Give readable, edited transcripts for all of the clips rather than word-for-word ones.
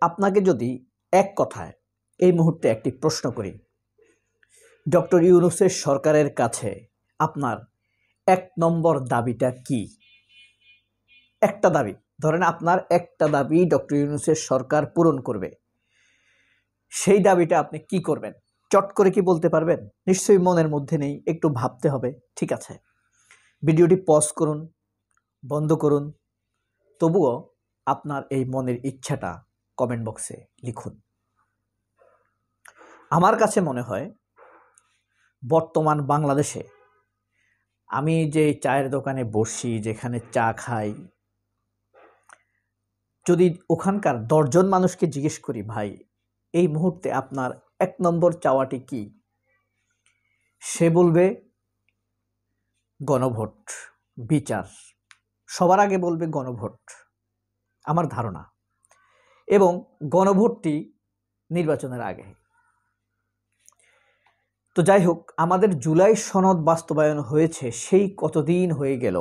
আপনাকে যদি এক কথায় এই মুহূর্তে একটি প্রশ্ন করি, ডক্টর ইউনূসের সরকারের কাছে আপনার ১ নম্বর দাবিটা কি? একটা দাবি, ধরেন আপনার একটা দাবি ডক্টর ইউনূসের সরকার পূরণ করবে, সেই দাবিটা আপনি কি করবেন? চট করে কি বলতে পারবেন? নিশ্চয়ই মনের মধ্যে নেই, একটু ভাবতে হবে। ঠিক আছে, ভিডিওটি পজ করুন, বন্ধ করুন, তবুও আপনার এই মনের ইচ্ছাটা কমেন্ট বক্সে লিখুন। আমার কাছে মনে হয় বর্তমান বাংলাদেশে আমি যে চায়ের দোকানে বসি, যেখানে চা খাই, যদি ওখানকার ১০ জন মানুষকে জিজ্ঞেস করি, ভাই এই মুহূর্তে আপনার ১ নম্বর চাওয়াটি কি, সে বলবে গণভোট, বিচার, সবার আগে বলবে গণভোট, আমার ধারণা। এবং গণভোটটি নির্বাচনের আগে। তো যাই হোক, আমাদের জুলাই সনদ বাস্তবায়ন হয়েছে সেই কতদিন হয়ে গেল।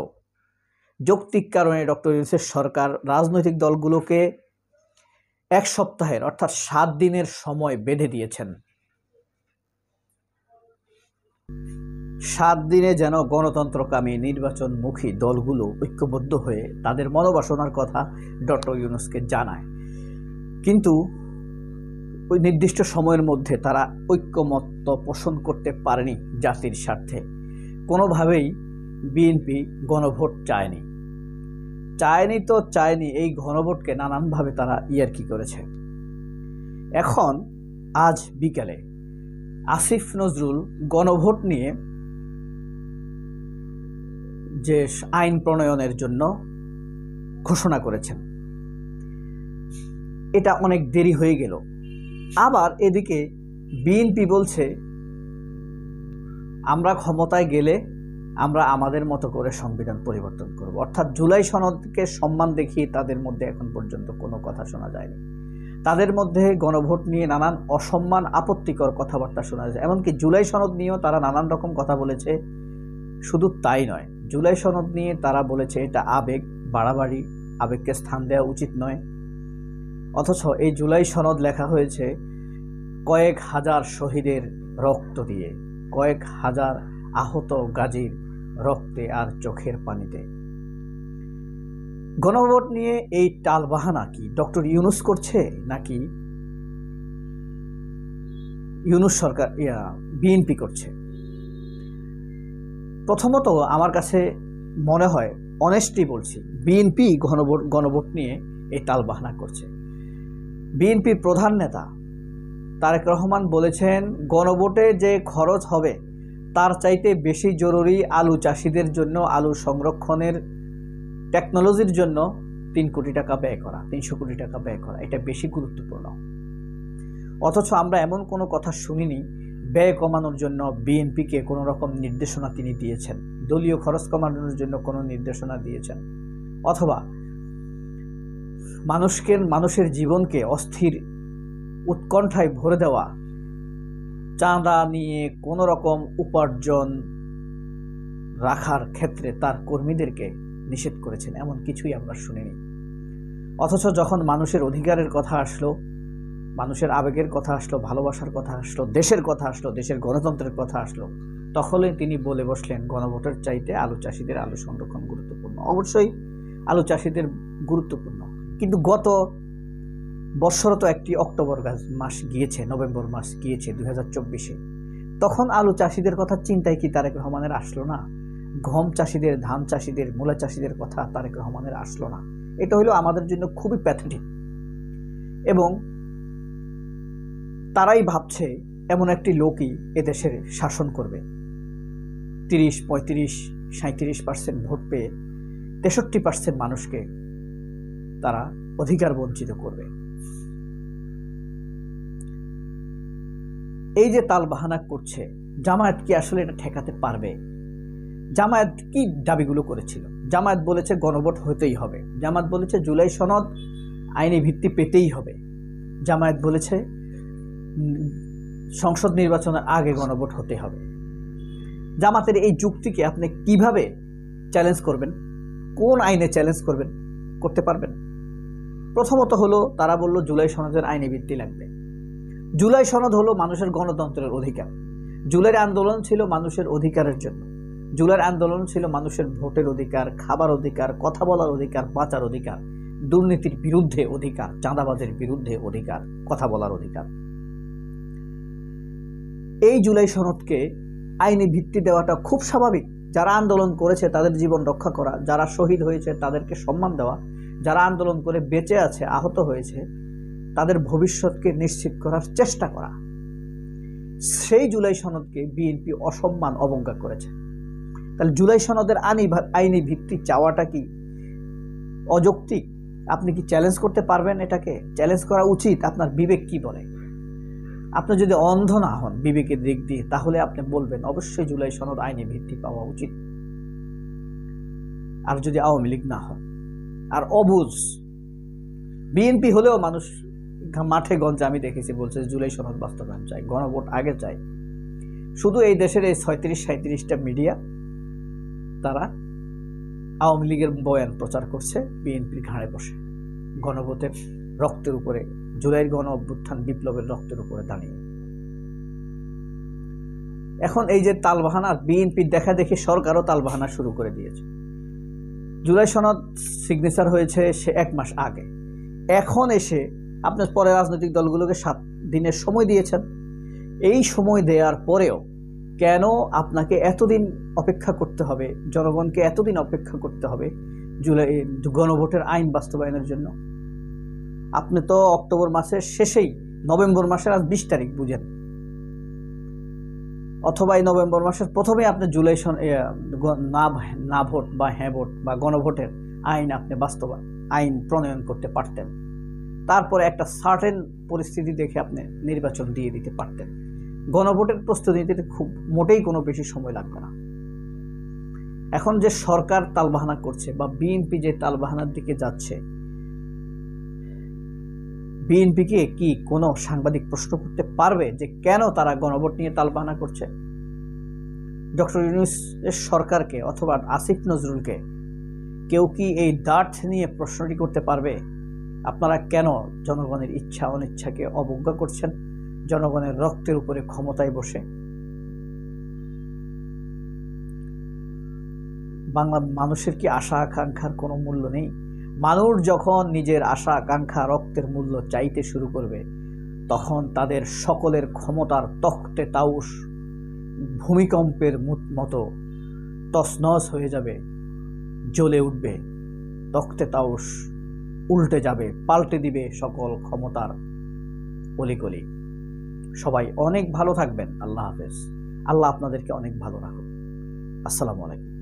যৌক্তিক কারণে ডক্টর ইউনূসের সরকার রাজনৈতিক দলগুলোকে ১ সপ্তাহের অর্থাৎ ৭ দিনের সময় বেঁধে দিয়েছেন। ৭ দিনে যেন গণতন্ত্রকামী নির্বাচনমুখী দলগুলো ঐক্যবদ্ধ হয়ে তাদের মনোবাসনার কথা ডক্টর ইউনূসকে জানায়, কিন্তু ওই নির্দিষ্ট সময়ের মধ্যে তারা ঐক্যমত্য পোষণ করতে পারেনি জাতির স্বার্থে। কোনোভাবেই বিএনপি গণভোট চায়নি, এই গণভোটকে নানানভাবে তারা ইয়ার্কি করেছে। এখন আজ বিকালে আসিফ নজরুল গণভোট নিয়ে যে আইন প্রণয়নের জন্য ঘোষণা করেছেন, এটা অনেক দেরি হয়ে গেল। আবার এদিকে বিএনপি বলছে আমরা ক্ষমতায় গেলে আমরা আমাদের মতো করে সংবিধান পরিবর্তন করব, অর্থাৎ জুলাই সনদকে সম্মান দেখিয়ে তাদের মধ্যে এখন পর্যন্ত কোনো কথা শোনা যায়নি। তাদের মধ্যে গণভোট নিয়ে নানান অসম্মান, আপত্তিকর কথাবার্তা শোনা যায়। এমনকি জুলাই সনদ নিয়েও তারা নানান রকম কথা বলেছে। শুধু তাই নয়, জুলাই সনদ নিয়ে তারা বলেছে এটা আবেগ, বাড়াবাড়ি, আবেগকে স্থান দেওয়া উচিত নয়। অথচ এই জুলাই সনদ লেখা হয়েছে কয়েক হাজার শহীদের রক্ত দিয়ে, কয়েক হাজার আহত গাজীর রক্তে আর চোখের পানিতে। গণভোট নিয়ে এই টালবাহানা কি ডক্টর ইউনূস করছে, নাকি ইউনূস সরকার বিএনপি করছে? প্রথমত আমার কাছে মনে হয়, অনেস্টলি বলছি, বিএনপি গণভোট নিয়ে এই টালবাহানা করছে। বিএনপির প্রধান নেতা তারেক রহমান বলেছেন গণভোটে যে খরচ হবে তার চাইতে বেশি জরুরি আলু চাষিদের জন্য আলু সংরক্ষণের টেকনোলজির জন্য ৩ কোটি টাকা ব্যয় করা, ৩০০ কোটি টাকা ব্যয় করা, এটা বেশি গুরুত্বপূর্ণ। অথচ আমরা এমন কোনো কথা শুনিনি ব্যয় কমানোর জন্য বিএনপিকে কোনো রকম নির্দেশনা তিনি দিয়েছেন, দলীয় খরচ কমানোর জন্য কোনো নির্দেশনা দিয়েছেন, অথবা মানুষের জীবনকে অস্থির উৎকণ্ঠায় ভরে দেওয়া চাঁদা নিয়ে কোনো রকম উপার্জন রাখার ক্ষেত্রে তার কর্মীদেরকে নিষেধ করেছেন, এমন কিছুই আমরা শুনিনি। অথচ যখন মানুষের অধিকারের কথা আসলো, মানুষের আবেগের কথা আসলো, ভালোবাসার কথা আসলো, দেশের কথা আসলো, দেশের গণতন্ত্রের কথা আসলো, তখনই তিনি বলে বসলেন গণভোটের চাইতে আলু চাষিদের আলু সংরক্ষণ গুরুত্বপূর্ণ। অবশ্যই আলু চাষিদের গুরুত্বপূর্ণ, কিন্তু গত বৎসর তো একটি অক্টোবর মাস গিয়েছে, নভেম্বর মাস গিয়েছে 2024-এ, তখন আলু চাষিদের কথা চিন্তায় কি তারেক রহমানের আসলো না? গম চাষিদের, ধান চাষিদের, মূলা চাষিদের কথা তারেক রহমানের আসলো না? এটা হলো আমাদের জন্য খুবই প্যাথেটিক। এবং তারাই ভাবছে এমন একটি লোকই এদেশের শাসন করবে, 30, 35, 37% ভোট পেয়ে 63% মানুষকে তারা অধিকার বঞ্চিত করবে। এই যে তালবাহানা করছে, জামায়াত কি আসলে এটা ঠেকাতে পারবে? জামায়াত কি দাবিগুলো করেছিল? জামায়াত বলেছে গণভোট হতেই হবে, জামায়াত বলেছে জুলাই সনদ আইনি ভিত্তি পেতেই হবে, জামায়াত বলেছে সংসদ নির্বাচনের আগে গণভোট হতে হবে। জামাতের এই যুক্তিকে আপনি কিভাবে চ্যালেঞ্জ করবেন? কোন আইনে চ্যালেঞ্জ করবেন? করতে পারবেন? প্রথমত হলো তারা বলল জুলাই সনদের আইনি ভিত্তি লাগবে। জুলাই সনদ হলো মানুষের গণতন্ত্রের অধিকার। জুলাইয়ের আন্দোলন ছিল মানুষের অধিকারের জন্য। জুলাইয়ের আন্দোলন ছিল মানুষের ভোটের অধিকার, খাবার অধিকার, কথা বলার অধিকার, বাঁচার অধিকার, দুর্নীতির বিরুদ্ধে অধিকার, চাঁদাবাজের বিরুদ্ধে অধিকার, কথা বলার অধিকার। এই জুলাই সনদকে আইনি ভিত্তি দেওয়াটা খুব স্বাভাবিক। যারা আন্দোলন করেছে তাদের জীবন রক্ষা করা, যারা শহীদ হয়েছে তাদেরকে সম্মান দেওয়া, যারা আন্দোলন করে বেঁচে আছে, আহত হয়েছে, তাদের ভবিষ্যৎকে নিশ্চিত করার চেষ্টা করা। সেই জুলাই সনদকে বিএনপি অসম্মান, অবজ্ঞা করেছে। তাহলে জুলাই সনদের আইনি ভিত্তি চাওয়াটা কি অযৌক্তিক? আপনি কি চ্যালেঞ্জ করতে পারবেন? এটাকে চ্যালেঞ্জ করা উচিত। আপনার বিবেক কি বলে? আপনি যদি অন্ধ না হন বিবেকের দিক দিয়ে, তাহলে আপনি বলবেন অবশ্যই জুলাই সনদ আইনি ভিত্তি পাওয়া উচিত। আর যদি আওয়ামী লীগ না হন আর অবুঝ বিএনপি হলেও মানুষ মাঠে গঞ্জে আমি দেখেছি বলছে জুলাই সনদ বাস্তবায়ন চাই, গণভোট আগে চাই। শুধু এই দেশের এই 37-37টা মিডিয়া তারা আওয়ামী লীগের বয়ান প্রচার করছে বিএনপির ঘাড়ে বসে, গণভোটের রক্তের উপরে, জুলাইয়ের গণ অভ্যুত্থান বিপ্লবের রক্তের উপরে দাঁড়িয়ে। এখন এই যে তালবাহানা, বিএনপির দেখা দেখি সরকারও তালবাহানা শুরু করে দিয়েছে। জুলাই সনদ সিগনেচার হয়েছে সে 1 মাস আগে। এখন এসে আপনার পরে রাজনৈতিক দলগুলোকে 7 দিনের সময় দিয়েছেন। এই সময় দেওয়ার পরেও কেন আপনাকে এতদিন অপেক্ষা করতে হবে, জনগণকে এতদিন অপেক্ষা করতে হবে জুলাই গণভোটের আইন বাস্তবায়নের জন্য? আপনি তো অক্টোবর মাসের শেষেই, নভেম্বর মাসের আজ 20 তারিখ বুঝেন, অথবা এই নভেম্বর মাসের প্রথমে আপনি জুলাই না ভোট বা হ্যাঁ ভোট বা গণভোটের আইন আপনি আইন প্রণয়ন করতে পারতেন। তারপরে একটা সার্টেন পরিস্থিতি দেখে আপনি নির্বাচন দিয়ে দিতে পারতেন। গণভোটের প্রস্তুতি নিতে খুব মোটেই কোনো বেশি সময় লাগবে না। এখন যে সরকার তালবাহানা করছে বা বিএনপি যে তালবাহানার দিকে যাচ্ছে, বিএনপিকে কি কোনো সাংবাদিক প্রশ্ন করতে পারবে যে কেন তারা গণভোট নিয়ে তালবাহানা করছে? ডক্টর ইউনূসের সরকারকে অথবা আসিফ নজরুলকে কেউ কি এই দাঁত নিয়ে প্রশ্নটি করতে পারবে? আপনারা কেন জনগণের ইচ্ছা অনিচ্ছাকে অবজ্ঞা করছেন, জনগণের রক্তের উপরে ক্ষমতায় বসে? বাংলা মানুষের কি আশা আকাঙ্ক্ষার কোনো মূল্য নেই? মানুষ যখন নিজের আশা আকাঙ্ক্ষা, রক্তের মূল্য চাইতে শুরু করবে, তখন তাদের সকলের ক্ষমতার তখ্তে তাউস ভূমিকম্পের মতো তছনছ হয়ে যাবে, জ্বলে উঠবে। তখ্তে তাউস উল্টে যাবে, পাল্টে দিবে সকল ক্ষমতার অলিগলি। সবাই অনেক ভালো থাকবেন। আল্লাহ হাফেজ। আল্লাহ আপনাদেরকে অনেক ভালো রাখুন। আসসালামু আলাইকুম।